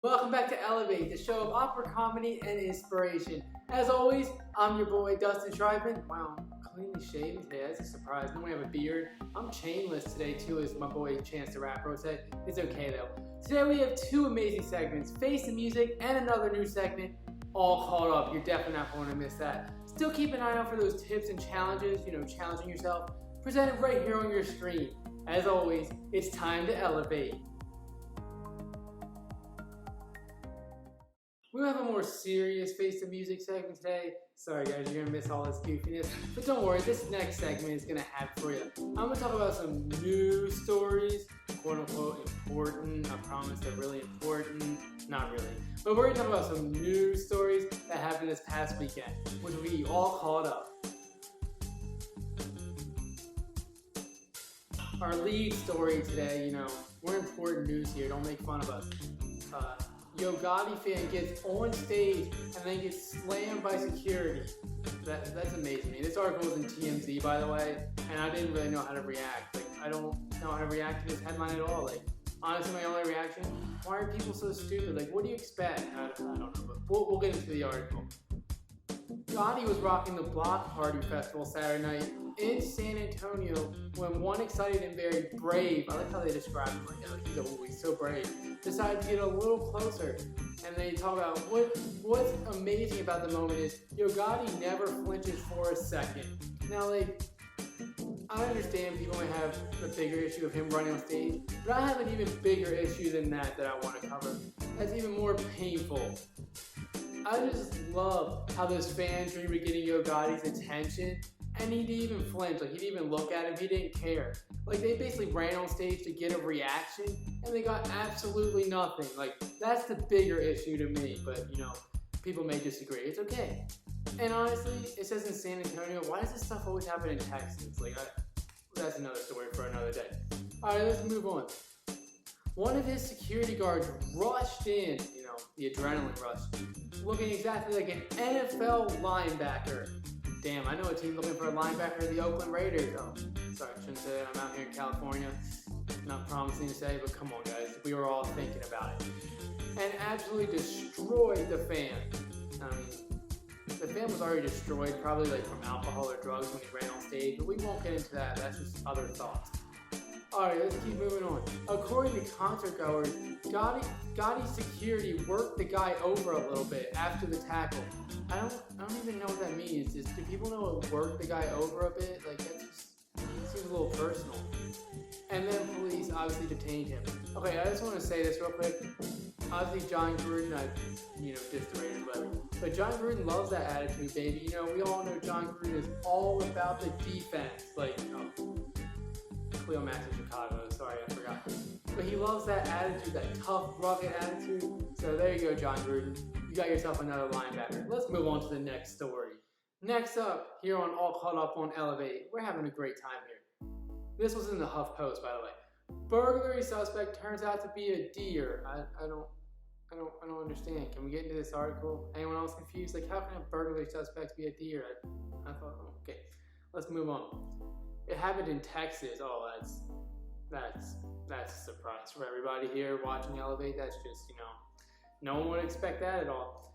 Welcome back to Elevate, the show of opera comedy and inspiration. As always, I'm your boy Dustin Schreibman. Wow, I'm cleanly shaven today. That's a surprise. Normally I have a beard. I'm chainless today too, as my boy Chance the Rapper said. It's okay though. Today we have two amazing segments: Face the Music and another new segment, All Caught Up. You're definitely not going to miss that. Still keep an eye out for those tips and challenges, challenging yourself, presented right here on your screen. As always, it's time to elevate. We have a more serious Face the Music segment today. Sorry guys, you're gonna miss all this goofiness. But don't worry, this next segment is gonna have it for you. I'm gonna talk about some news stories, quote unquote important. I promise they're really important. Not really. But we're gonna talk about some news stories that happened this past weekend, which will be all caught up. Our lead story today, we're important news here. Don't make fun of us. Gotti fan gets on stage and then gets slammed by security. That's amazing. This article was in TMZ, by the way, and I didn't really know how to react. I don't know how to react to this headline at all. Honestly, my only reaction: why are people so stupid? What do you expect? I don't know, but we'll get into the article. Gotti was rocking the Block Party Festival Saturday night in San Antonio when one excited and very brave, I like how they describe him like that, he's so brave, decided to get a little closer. And they talk about what's amazing about the moment is Gotti never flinches for a second. Now, I understand people might have a bigger issue of him running on stage, but I have an even bigger issue than that I want to cover. That's even more painful. I just love how those fans dreamed of getting Gotti's attention, and he didn't even flinch. He didn't even look at him. He didn't care. They basically ran on stage to get a reaction, and they got absolutely nothing. That's the bigger issue to me. But people may disagree. It's okay. And honestly, it says in San Antonio. Why does this stuff always happen in Texas? That's another story for another day. All right, let's move on. One of his security guards rushed in. The adrenaline rush, looking exactly like an NFL linebacker. Damn, I know a team looking for a linebacker, the Oakland Raiders. Oh, sorry, I shouldn't say that. I'm out here in California. Not promising to say, but come on, guys. We were all thinking about it. And absolutely destroyed the fan. The fan was already destroyed, probably from alcohol or drugs when he ran on stage, but we won't get into that. That's just other thoughts. Alright, let's keep moving on. According to concert goers, Gotti's security worked the guy over a little bit after the tackle. I don't even know what that means. Do people know what worked the guy over a bit? That just seems a little personal. And then police obviously detained him. Okay, I just want to say this real quick. Obviously, John Gruden, dissed the Raiders, whatever. But John Gruden loves that attitude, baby. We all know John Gruden is all about the defense. Cleo Max in Chicago, sorry, I forgot. But he loves that attitude, that tough, rugged attitude. So there you go, John Gruden. You got yourself another linebacker. Let's move on to the next story. Next up, here on All Caught Up on Elevate, we're having a great time here. This was in the Huff Post, by the way. Burglary suspect turns out to be a deer. I don't understand. Can we get into this article? Anyone else confused? How can a burglary suspect be a deer? I thought, okay, let's move on. It happened in Texas. Oh, that's a surprise for everybody here watching Elevate. That's just, no one would expect that at all.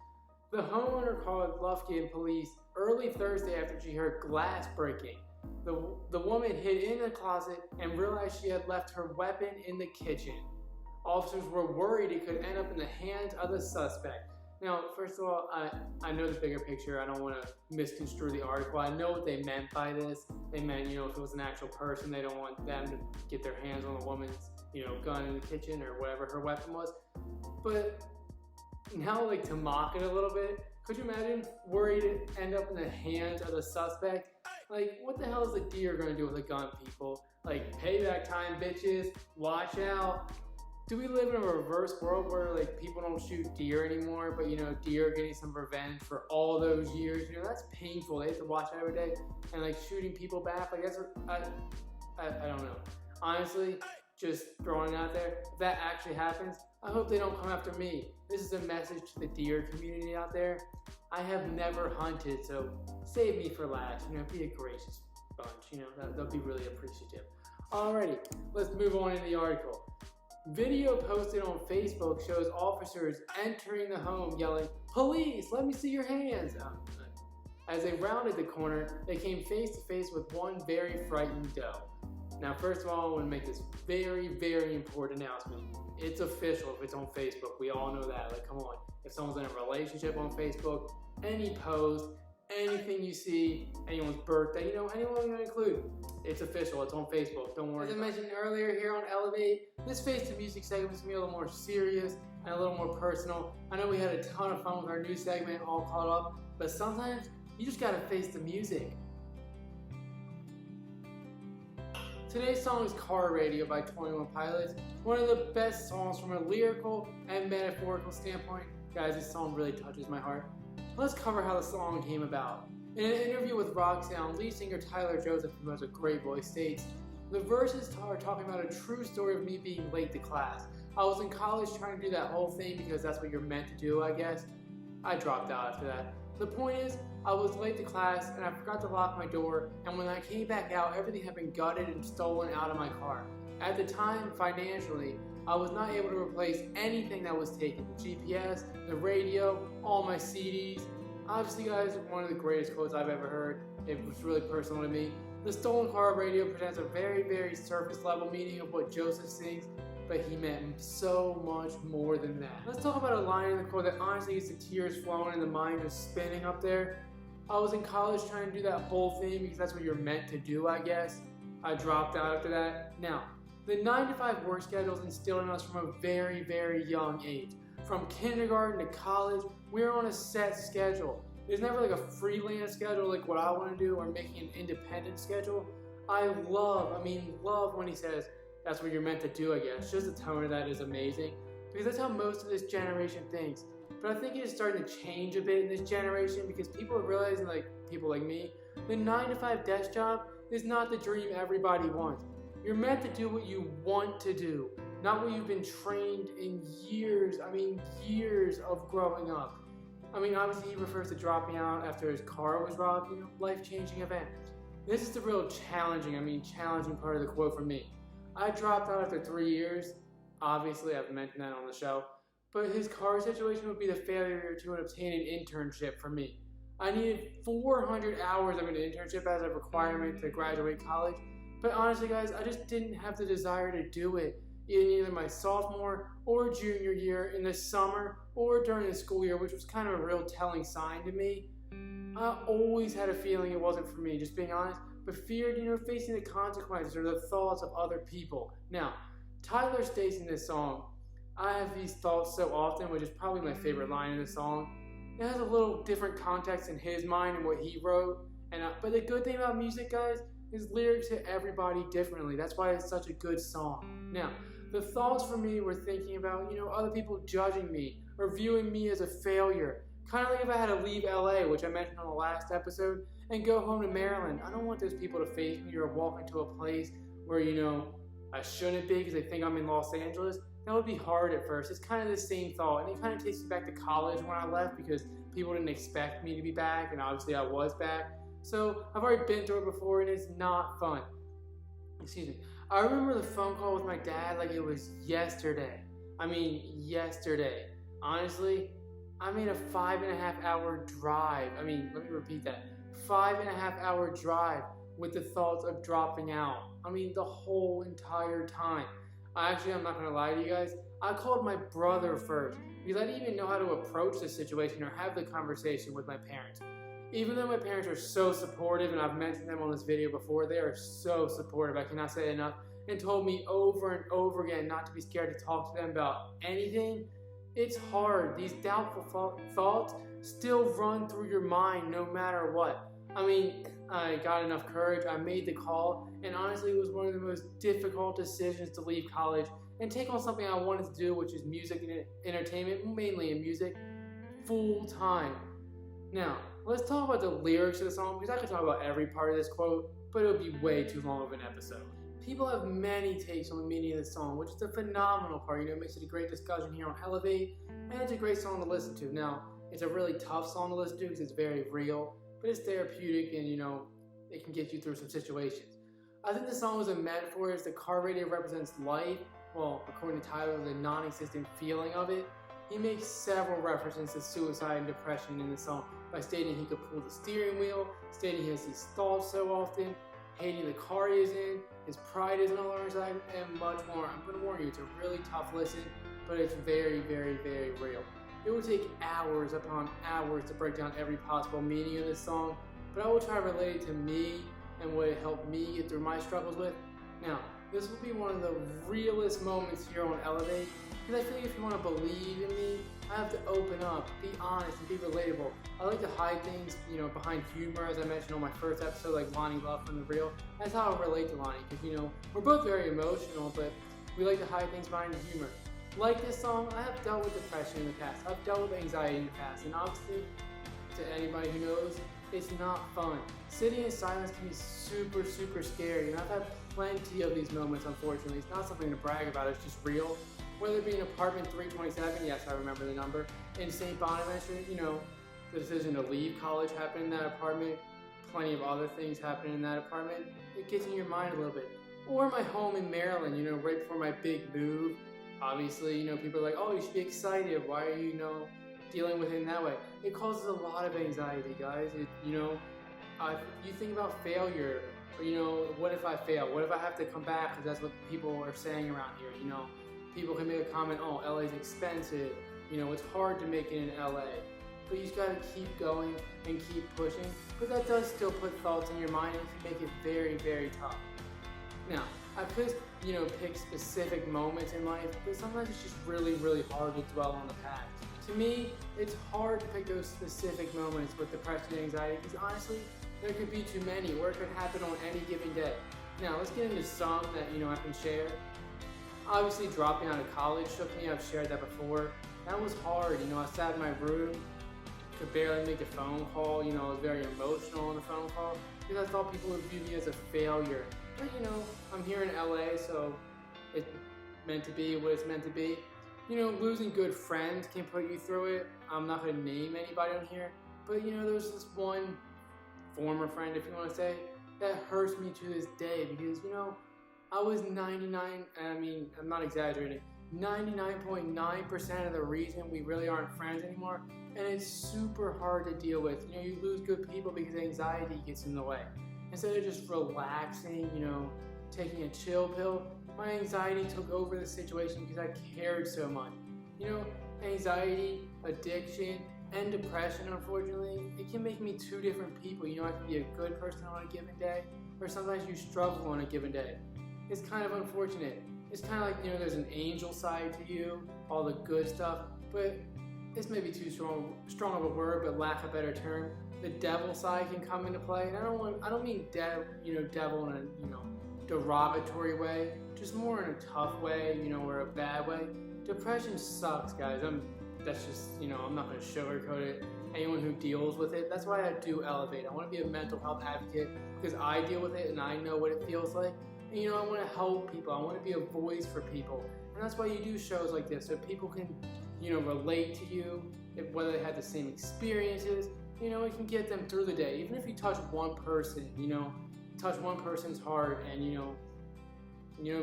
The homeowner called Lufkin police early Thursday after she heard glass breaking. The woman hid in the closet and realized she had left her weapon in the kitchen. Officers were worried it could end up in the hands of the suspect. Now, first of all, I know the bigger picture. I don't want to misconstrue the article. I know what they meant by this. They meant, if it was an actual person, they don't want them to get their hands on the woman's, gun in the kitchen or whatever her weapon was. But now, to mock it a little bit, could you imagine worried it end up in the hands of the suspect? What the hell is a deer going to do with a gun, people? Payback time, bitches. Watch out. Do we live in a reverse world where people don't shoot deer anymore, but deer are getting some revenge for all those years? That's painful. They have to watch that every day, and shooting people back. That's what, I don't know. Honestly, just throwing it out there. If that actually happens, I hope they don't come after me. This is a message to the deer community out there. I have never hunted, so save me for last. Be a gracious bunch. They'll be really appreciative. Alrighty, let's move on in the article. Video posted on Facebook shows officers entering the home yelling, "Police, let me see your hands!" As they rounded the corner, they came face to face with one very frightened doe. Now, first of all, I want to make this very, very important announcement. It's official if it's on Facebook. We all know that. Like, come on. If someone's in a relationship on Facebook, any post, anything you see, anyone's birthday, anyone you want to include, it's official. It's on Facebook. Don't worry. As I mentioned earlier here on Elevate, this Face to Music segment is going to be a little more serious and a little more personal. I know we had a ton of fun with our new segment, all caught up, but sometimes you just got to face the music. Today's song is Car Radio by 21 Pilots, one of the best songs from a lyrical and metaphorical standpoint. Guys, this song really touches my heart. Let's cover how the song came about. In an interview with Rocksound, lead singer Tyler Joseph, who has a great voice, states, "The verses are talking about a true story of me being late to class. I was in college trying to do that whole thing because that's what you're meant to do, I guess. I dropped out after that. The point is, I was late to class and I forgot to lock my door, and when I came back out, everything had been gutted and stolen out of my car. At the time, financially, I was not able to replace anything that was taken. The GPS, the radio, all my CDs. Obviously, guys, one of the greatest quotes I've ever heard. It was really personal to me. The stolen car radio presents a very, very surface level meaning of what Joseph sings, but he meant so much more than that." Let's talk about a line in the quote that honestly gets the tears flowing and the mind just spinning up there. "I was in college trying to do that whole thing because that's what you're meant to do, I guess. I dropped out after that." Now, the 9-to-5 work schedule is instilled in us from a very, very young age. From kindergarten to college, we're on a set schedule. There's never like a freelance schedule like what I want to do or making an independent schedule. I love when he says, "That's what you're meant to do, I guess." Just the tone of that is amazing because that's how most of this generation thinks. But I think it is starting to change a bit in this generation because people are realizing, like people like me, the 9-to-5 desk job is not the dream everybody wants. You're meant to do what you want to do, not what you've been trained in years of growing up. Obviously he refers to dropping out after his car was robbed, life-changing event. This is the real challenging part of the quote for me. I dropped out after 3 years. Obviously, I've mentioned that on the show. But his car situation would be the failure to obtain an internship for me. I needed 400 hours of an internship as a requirement to graduate college. But honestly, guys, I just didn't have the desire to do it in either my sophomore or junior year, in the summer, or during the school year, which was kind of a real telling sign to me. I always had a feeling it wasn't for me, just being honest, but feared, facing the consequences or the thoughts of other people. Now, Tyler states in this song, "I have these thoughts so often," which is probably my favorite line in the song. It has a little different context in his mind and what he wrote. But the good thing about music, guys, is lyrics hit everybody differently. That's why it's such a good song. Now, the thoughts for me were thinking about, other people judging me or viewing me as a failure. Kind of like if I had to leave LA, which I mentioned on the last episode, and go home to Maryland. I don't want those people to face me or walk into a place where, I shouldn't be because they think I'm in Los Angeles. That would be hard at first. It's kind of the same thought. And it kind of takes me back to college when I left because people didn't expect me to be back, and obviously I was back. So I've already been through it before, and it's not fun. Excuse me. I remember the phone call with my dad like it was yesterday. Yesterday. Honestly, I made a 5.5-hour drive. Let me repeat that. 5.5-hour drive with the thoughts of dropping out. The whole entire time. I'm not going to lie to you guys. I called my brother first because I didn't even know how to approach the situation or have the conversation with my parents. Even though my parents are so supportive, and I've mentioned them on this video before, they are so supportive, I cannot say it enough, and told me over and over again not to be scared to talk to them about anything. It's hard. These doubtful thoughts still run through your mind no matter what. I got enough courage, I made the call, and honestly it was one of the most difficult decisions to leave college and take on something I wanted to do, which is music and entertainment, mainly in music, full time. Now, let's talk about the lyrics of the song, because I could talk about every part of this quote, but it would be way too long of an episode. People have many takes on the meaning of the song, which is the phenomenal part. It makes it a great discussion here on Elevate, and it's a great song to listen to. Now, it's a really tough song to listen to because it's very real, but it's therapeutic and, it can get you through some situations. I think the song was a metaphor as the car radio represents life, well, according to Tyler, the non-existent feeling of it. He makes several references to suicide and depression in the song by stating he could pull the steering wheel, stating he has these thoughts so often, hating the car he is in, his pride isn't on our side, and much more. I'm going to warn you, it's a really tough listen, but it's very, very, very real. It will take hours upon hours to break down every possible meaning of this song, but I will try to relate it to me and what it helped me get through my struggles with. Now, this will be one of the realest moments here on Elevate, because I feel like if you want to believe in me, I have to open up, be honest, and be relatable. I like to hide things, behind humor, as I mentioned on my first episode, like Lonnie Love from The Real. That's how I relate to Lonnie, because, we're both very emotional, but we like to hide things behind the humor. Like this song, I have dealt with depression in the past. I've dealt with anxiety in the past, and obviously, to anybody who knows, it's not fun. Sitting in silence can be super, super scary, and I've had plenty of these moments, unfortunately. It's not something to brag about, it's just real. Whether it be in apartment 327, yes, I remember the number, in St. Bonaventure, the decision to leave college happened in that apartment, plenty of other things happened in that apartment. It gets in your mind a little bit. Or my home in Maryland, right before my big move. Obviously, people are like, oh, you should be excited. Why are you, dealing with it in that way? It causes a lot of anxiety, guys. You think about failure, or, what if I fail? What if I have to come back? Because that's what people are saying around here, People can make a comment, oh, LA's expensive. It's hard to make it in LA. But you just gotta keep going and keep pushing. But that does still put thoughts in your mind and can make it very, very tough. Now, I could, pick specific moments in life, but sometimes it's just really, really hard to dwell on the past. To me, it's hard to pick those specific moments with depression and anxiety because honestly, there could be too many, or it could happen on any given day. Now, let's get into some that, I can share. Obviously, dropping out of college shook me. I've shared that before. That was hard. I sat in my room, could barely make a phone call. I was very emotional on the phone call because I thought people would view me as a failure. But, I'm here in LA, so it's meant to be what it's meant to be. Losing good friends can put you through it. I'm not going to name anybody on here, but, there's this one former friend, if you want to say, that hurts me to this day because, I was 99, I'm not exaggerating, 99.9% of the reason we really aren't friends anymore, and it's super hard to deal with. You lose good people because anxiety gets in the way. Instead of just relaxing, taking a chill pill, my anxiety took over the situation because I cared so much. Anxiety, addiction, and depression, unfortunately, it can make me two different people. I can be a good person on a given day, or sometimes you struggle on a given day. It's kind of unfortunate. It's kind of like, there's an angel side to you, all the good stuff, but it's maybe too strong of a word, but lack of a better term. The devil side can come into play, and I don't mean devil in a derogatory way, just more in a tough way, or a bad way. Depression sucks, guys. That's just, I'm not going to sugarcoat it. Anyone who deals with it, that's why I do Elevate. I want to be a mental health advocate because I deal with it and I know what it feels like. And, I want to help people. I want to be a voice for people. And that's why you do shows like this, so people can, relate to you, whether they had the same experiences. It can get them through the day. Even if you touch one person, touch one person's heart and,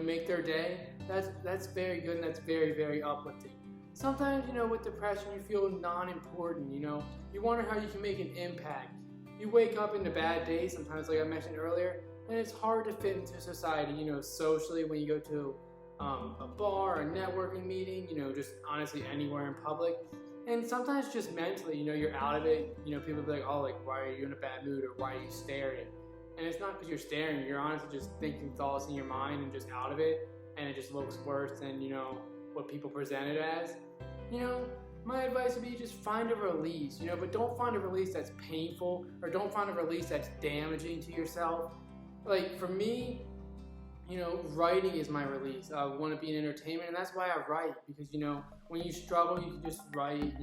make their day, that's very good and that's very, very uplifting. Sometimes, with depression, you feel non-important, You wonder how you can make an impact. You wake up in the bad days sometimes, like I mentioned earlier, and it's hard to fit into society, socially when you go to a bar, a networking meeting, just honestly anywhere in public. And sometimes just mentally, you're out of it. People be like, oh, why are you in a bad mood, or why are you staring? And it's not because you're staring. You're honestly just thinking thoughts in your mind and just out of it, and it just looks worse than, what people present it as. My advice would be just find a release, but don't find a release that's painful, or don't find a release that's damaging to yourself. Like, for me, writing is my release. I want to be in entertainment, and that's why I write, because, when you struggle, you can just write,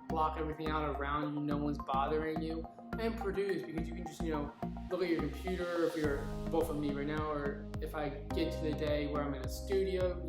block everything out around you, no one's bothering you, and produce, because you can just, look at your computer, if you're, both of me right now, or if I get to the day where I'm in a studio,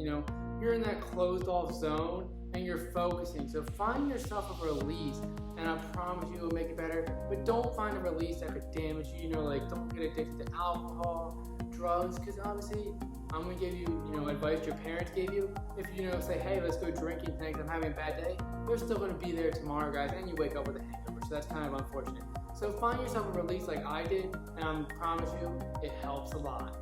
you're in that closed off zone, and you're focusing. So find yourself a release, and I promise you it'll make it better. But don't find a release that could damage you. Like don't get addicted to alcohol, drugs, because obviously I'm gonna give you, advice your parents gave you. If say, hey, let's go drinking tonight, I'm having a bad day, they're still gonna be there tomorrow, guys, and you wake up with a hangover. So that's kind of unfortunate. So find yourself a release like I did, and I promise you, it helps a lot.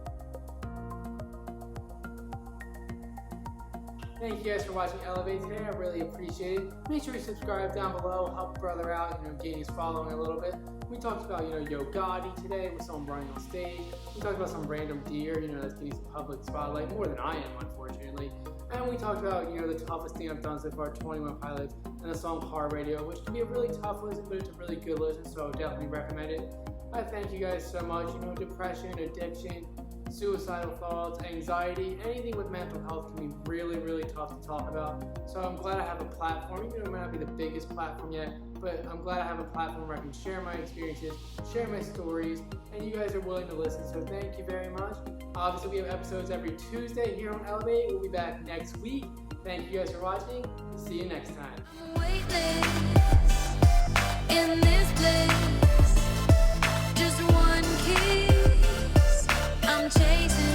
Thank you guys for watching Elevate today. I really appreciate it. Make sure you subscribe down below, help a brother out, gain his following a little bit. We talked about, Yo Gotti today with someone running on stage. We talked about some random deer, that's getting some public spotlight, more than I am, unfortunately. And we talked about, the toughest thing I've done so far, 21 Pilots, and the song Car Radio, which can be a really tough listen, but it's a really good listen, so I would definitely recommend it. I thank you guys so much. Depression, addiction, suicidal thoughts, anxiety, anything with mental health can be really, really tough to talk about. So I'm glad I have a platform, even though it might not be the biggest platform yet, but I'm glad I have a platform where I can share my experiences, share my stories, and you guys are willing to listen. So thank you very much. Obviously, we have episodes every Tuesday here on Elevate. We'll be back next week. Thank you guys for watching. See you next time. In this place, just one kiss, I'm chasing